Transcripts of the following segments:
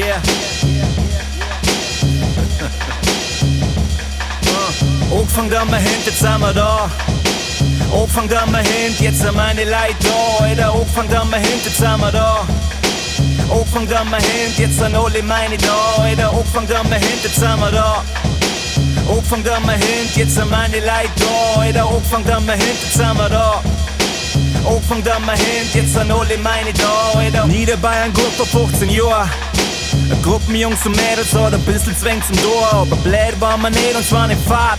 Yeah. Ogfangt an mein Hand, jetzt sind wir da. Ogfangt an mein Hand, jetzt sind meine Leute da. Alter, Ogfangt an mein Hand, jetzt sind wir da. Ogfangt an mein Hand, jetzt sind alle meine da. Alter, Ogfangt an mein Hand, jetzt sind wir da. Ogfangt an mein Hand, jetzt sind meine Leute da. Alter, Ogfangt an mein Hand, jetzt sind wir da. Ogfangt an mein Hand, jetzt sind alle meine da. Alter, Niederbayern gut vor 15 Jahren. Gruppen Jungs und Mädels hat ein bisschen Zwang zum Tor, aber blöd waren wir nicht und zwar nicht Fahrt.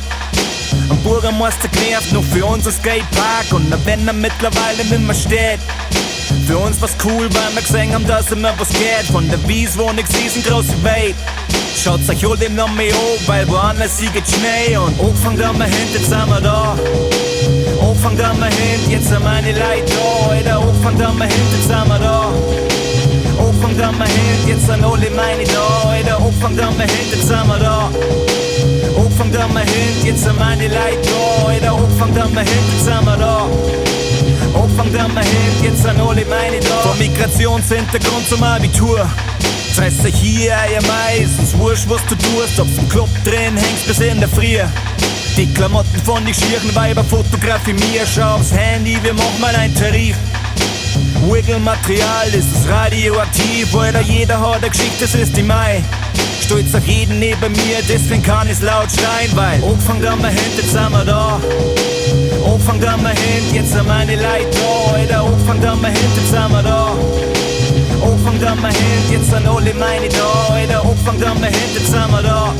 Am Bürgermeister genervt noch für unser Skatepark und wenn er mittlerweile nicht mehr steht. Für uns war's cool, weil wir gesehen haben, dass immer was geht. Von der Wies, wo nix ist, ein große Welt. Schaut's euch all dem noch mehr an, weil woanders sie geht Schnee. Und Ogfangt an mein Hand, jetzt sind wir da. Ogfangt an mein Hand, jetzt sind meine Leute da. Alter, Ogfangt an mein Hand, jetzt sind wir da. Ogfangt an mein Hand, jetzt sind alle meine da. Alter, Ogfangt an mein Hand, jetzt sind wir da. Ogfangt an mein Hand, jetzt sind meine Leute da. Alter, Ogfangt an mein Hand, jetzt sind wir da. Ogfangt an mein Hand, jetzt sind alle meine da. Vom Migrationshintergrund zum Abitur. Fress dich hier, ihr meistens wurscht, was du tust. Ob's im Club drin hängst bis in der Früh. Die Klamotten von die schieren Weiber fotografie mir. Schau aufs Handy, wir machen mal einen Tarif. Wiggle-Material, ist es radioaktiv, Alter, jeder hat eine Geschichte, das ist die Mai. Stolz auf jeden neben mir, deswegen kann ich's laut schreien, weil Ogfangt an mein Hand, jetzt sind wir da. Ogfangt an mein Hand, jetzt sind meine Leute da. Alter, Ogfangt an mein Hand, jetzt sind wir da. Ogfangt an mein Hand, jetzt sind alle meine da. Alter, Ogfangt an mein Hand, jetzt sind wir da.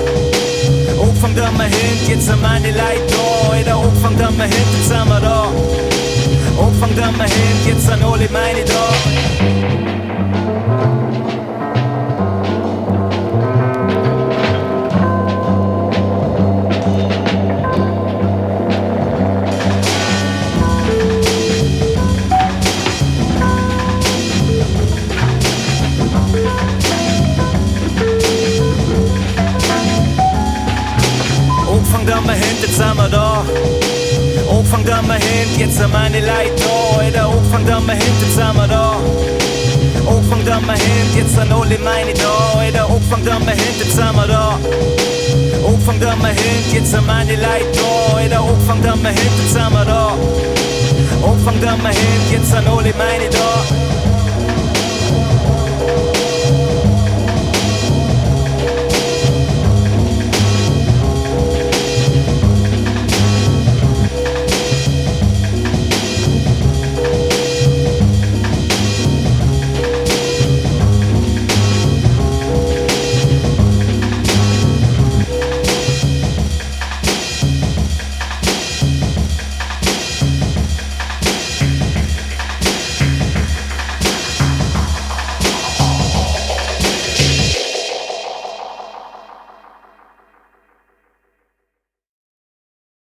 Ogfangt an mein Hand, jetzt sind meine Leute da. Alter, Ogfangt an mein Hand, jetzt sind wir da. Ogfangt an mein Hand, jetzt sind alle meine da. Ogfangt an mein Hand, jetzt sind wir da. Ogfangt an mein Hand, jetzt sind meine Leute da. Alter, Ogfangt an mein Hand, jetzt sind wir da. Ogfangt an mein Hand, jetzt sind alle meine da. Alter, Ogfangt an mein Hand, jetzt sind wir da. Ogfangt an mein Hand, jetzt sind meine Leute da. Alter, Ogfangt an mein Hand, jetzt sind wir da. Ogfangt an mein Hand, jetzt sind alle meine da.